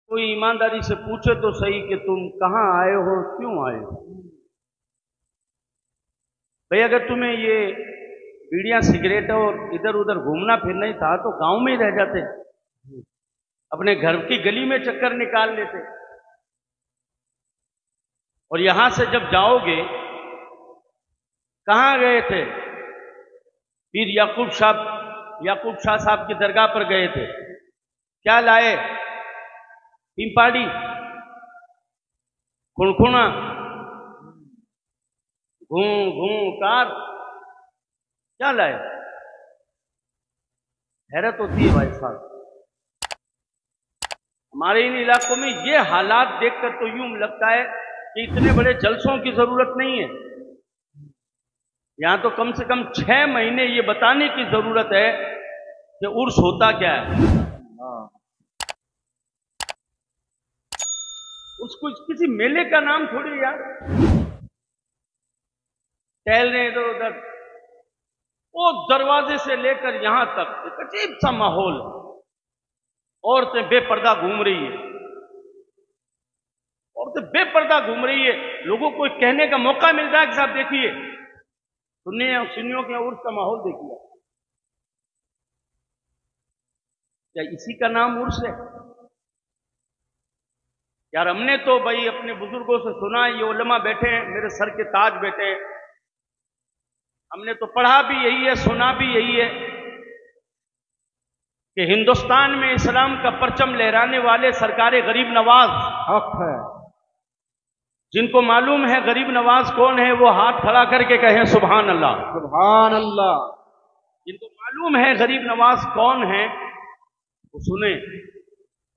कोई ईमानदारी से पूछे तो सही कि तुम कहाँ आए हो, क्यों आए हो। भाई अगर तुम्हें ये बीड़ियां सिगरेट और इधर उधर घूमना फिरना ही था तो गांव में ही रह जाते, अपने घर की गली में चक्कर निकाल लेते। और यहां से जब जाओगे, कहां गए थे? पीर याकूब शाह साहब की दरगाह पर गए थे। क्या लाए? पिंपाड़ी, खुणखुणा, घूं घूं कार, क्या लाए? हैरत होती है भाई साहब। हमारे इन इलाकों में ये हालात देखकर तो यूं लगता है कि इतने बड़े जलसों की जरूरत नहीं है। यहां तो कम से कम 6 महीने ये बताने की जरूरत है कि उर्स होता क्या है। उसको किसी मेले का नाम थोड़ी यार। टहल रहे इधर उधर, वो दरवाजे से लेकर यहां तक एक अजीब सा माहौल। औरतें बेपर्दा घूम रही है, औरतें बेपर्दा घूम रही है। लोगों को कहने का मौका मिलता है कि साहब देखिए, सुन्नियों के उर्स का माहौल देखिए। क्या इसी का नाम उर्स है यार? हमने तो भाई अपने बुजुर्गों से सुना, ये उलमा बैठे हैं, मेरे सर के ताज बैठे हैं, हमने तो पढ़ा भी यही है, सुना भी यही है कि हिंदुस्तान में इस्लाम का परचम लहराने वाले सरकारे गरीब नवाज हक है। जिनको मालूम है गरीब नवाज कौन है, वो हाथ खड़ा करके कहें सुभान अल्लाह, सुभान अल्लाह। जिनको मालूम है गरीब नवाज कौन है, वो सुने।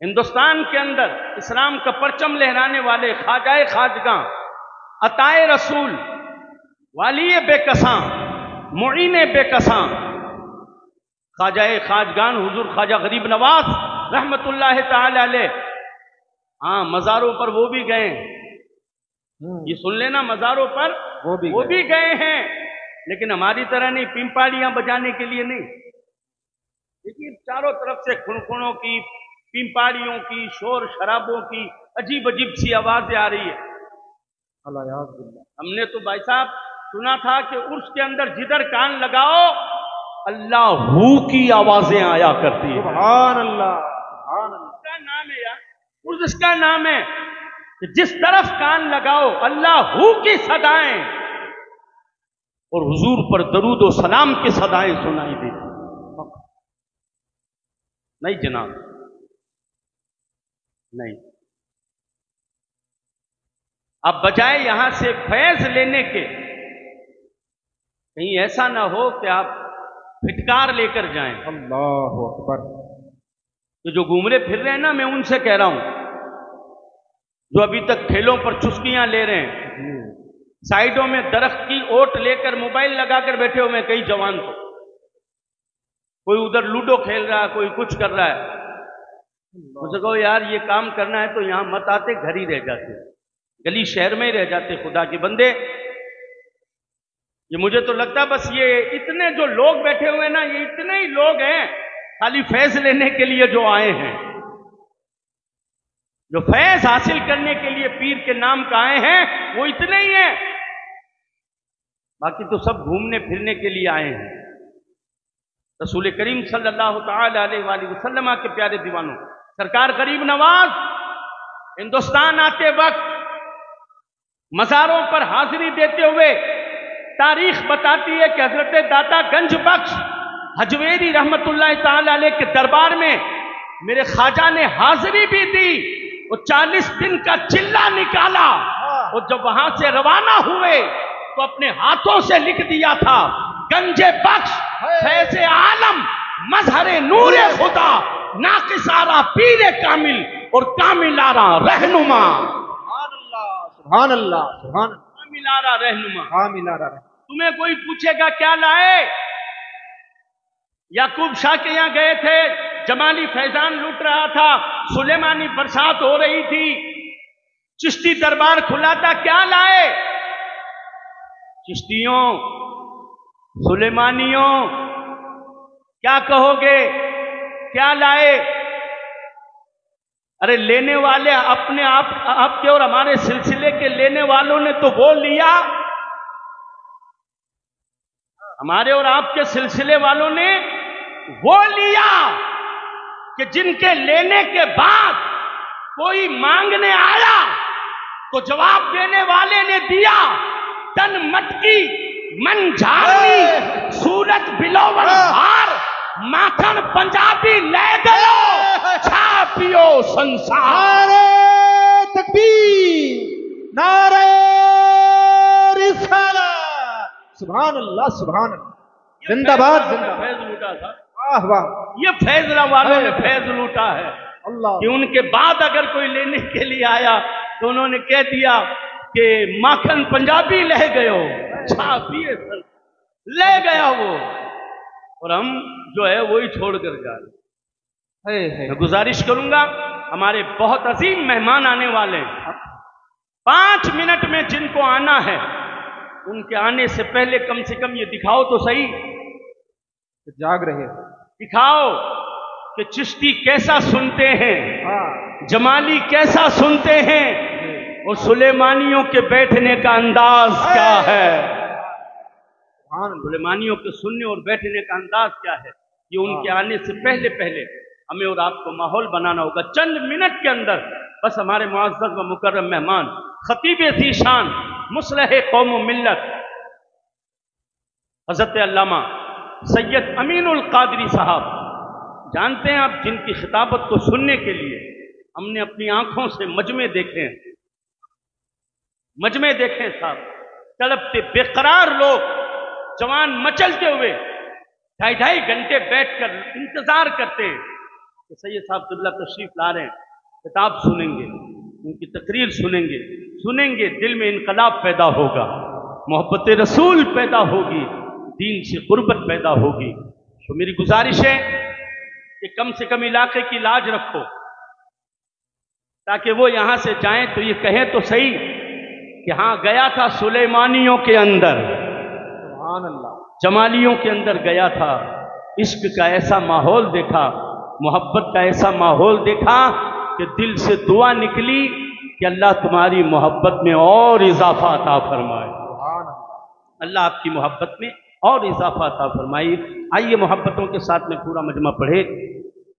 हिंदुस्तान के अंदर इस्लाम का परचम लहराने वाले ख्वाजाए खाजगां, अताए रसूल, वालिए बेकसां, मुईने बेकसां, ख्वाजाए खाजगान हुजूर ख्वाजा गरीब नवाज रहमतुल्लाह ताला अलैह। हाँ, मज़ारों पर वो भी गए, ये सुन लेना, मज़ारों पर वो भी गए हैं, लेकिन हमारी तरह नहीं, पिंपाड़ियां बजाने के लिए नहीं। देखिए चारों तरफ से खुणखुणों की, पिंपाड़ियों की, शोर शराबों की अजीब अजीब सी आवाजें आ रही है। हमने तो भाई साहब सुना था कि उर्स के अंदर जिधर कान लगाओ अल्लाह हू की आवाजें आया करती है। सुभान अल्लाह, सुभान अल्लाह। उसका नाम है यार, उर्स का नाम है कि जिस तरफ कान लगाओ अल्लाह हू की सदाएं और हुजूर पर दरूद और सलाम की सदाएं सुनाई देती। नहीं जनाब, नहीं। अब बजाय यहां से फैज लेने के, कहीं ऐसा ना हो कि आप फिटकार लेकर जाएं। अल्लाह अकबर। तो जो घूम रहे फिर रहे हैं ना, मैं उनसे कह रहा हूं, जो अभी तक ठेलों पर चुस्कियां ले रहे हैं, साइडों में दरख्त की ओट लेकर मोबाइल लगाकर बैठे हुए हैं कई जवान, तो कोई उधर लूडो खेल रहा है, कोई कुछ कर रहा है। मुझे कहो यार ये काम करना है तो यहां मत आते, घर ही रह जाते, गली शहर में ही रह जाते। खुदा के बंदे, ये मुझे तो लगता बस ये इतने जो लोग बैठे हुए हैं ना, ये इतने ही लोग हैं खाली फैज लेने के लिए जो आए हैं, जो फैज हासिल करने के लिए पीर के नाम का आए हैं, वो इतने ही हैं। बाकी तो सब घूमने फिरने के लिए आए हैं। रसूल करीम सल्लल्लाहु तआला अलैहि वसल्लम के प्यारे दीवानों, सरकार गरीब नवाज हिंदुस्तान आते वक्त मज़ारों पर हाजिरी देते हुए तारीख बताती है कि हजरत दाता गंज बख्श हजवेरी रहमतुल्लाह ताला अलैह के दरबार में मेरे ख्वाजा ने हाजिरी भी दी और 40 दिन का चिल्ला निकाला, और जब वहां से रवाना हुए तो अपने हाथों से लिख दिया था, गंजे बख्श फैज़े आलम मजहरे नूरे खुदा, नाकिसारा पीरे कामिल और कामिलारा रहनुमा। सुभान अल्लाह, सुभान अल्लाह। कामिलारा रहनुमा, कामिलारा। तुम्हें कोई पूछेगा क्या लाए? याकूब शाह के यहां गए थे, जमाली फैजान लूट रहा था, सुलेमानी बरसात हो रही थी, चिश्ती दरबार खुला था, क्या लाए? चिश्तियों, सुलेमानियों, क्या कहोगे, क्या लाए? अरे लेने वाले अपने आप आपके और हमारे सिलसिले के लेने वालों ने तो वो लिया, हमारे और आपके सिलसिले वालों ने वो लिया कि जिनके लेने के बाद कोई मांगने आया तो जवाब देने वाले ने दिया। तन मटकी मन झारनी सूरत बिलोवर हार माखन पंजाबी ले गयो छा पियो संसार। नारे तकबीर, नारे रिसालत, सुभान अल्लाह सुभान अल्लाह, जिंदाबाद जिंदाबाद। फैज लूटा था, वाह वाह, ये फैजला वालों ने फैज लूटा है अल्लाह। कि उनके बाद अगर कोई लेने के लिए आया तो उन्होंने कह दिया कि माखन पंजाबी ले गयो छा पिए ले गया वो, और हम जो है वही छोड़कर जा रहे। मैं गुजारिश करूंगा, हमारे बहुत अजीम मेहमान आने वाले हैं, 5 मिनट में जिनको आना है उनके आने से पहले कम से कम ये दिखाओ तो सही, जाग रहे, दिखाओ कि चिश्ती कैसा सुनते हैं, जमाली कैसा सुनते हैं, और सुलेमानियों के बैठने का अंदाज क्या है। सुलेमानियों के सुनने और बैठने का अंदाज क्या है, ये उनके आने से पहले पहले हमें और आपको माहौल बनाना होगा। चंद मिनट के अंदर बस हमारे मुअज़्ज़ज़ व मुकर्रम मेहमान खतीब ज़ीशान मुस्लिह कौम व मिल्लत हज़रत अल्लामा सैयद अमीनुल कादरी साहब, जानते हैं आप, जिनकी खिताबत को सुनने के लिए हमने अपनी आंखों से मजमे देखे हैं, मजमे देखे साहब, तड़पते बेकरार लोग जवान मचलते हुए 2.5 घंटे बैठकर इंतजार करते हैं कि सैयद साहब क़िबला तशरीफ ला रहे हैं, किताब सुनेंगे, उनकी तकरीर सुनेंगे, दिल में इनकलाब पैदा होगा, मोहब्बत रसूल पैदा होगी, दीन से गुर्बत पैदा होगी। तो मेरी गुजारिश है कि कम से कम इलाके की लाज रखो, ताकि वो यहां से जाएं तो ये कहें तो सही कि हाँ गया था सुलेमानियों के अंदर, सुभान अल्लाह, जमालियों के अंदर गया था, इश्क का ऐसा माहौल देखा, मोहब्बत का ऐसा माहौल देखा कि दिल से दुआ निकली कि अल्लाह तुम्हारी मोहब्बत में और इजाफा अता फरमाए, अल्लाह आपकी मोहब्बत में और इजाफा अता फरमाए। आइए मोहब्बतों के साथ में पूरा मजमा पढ़े।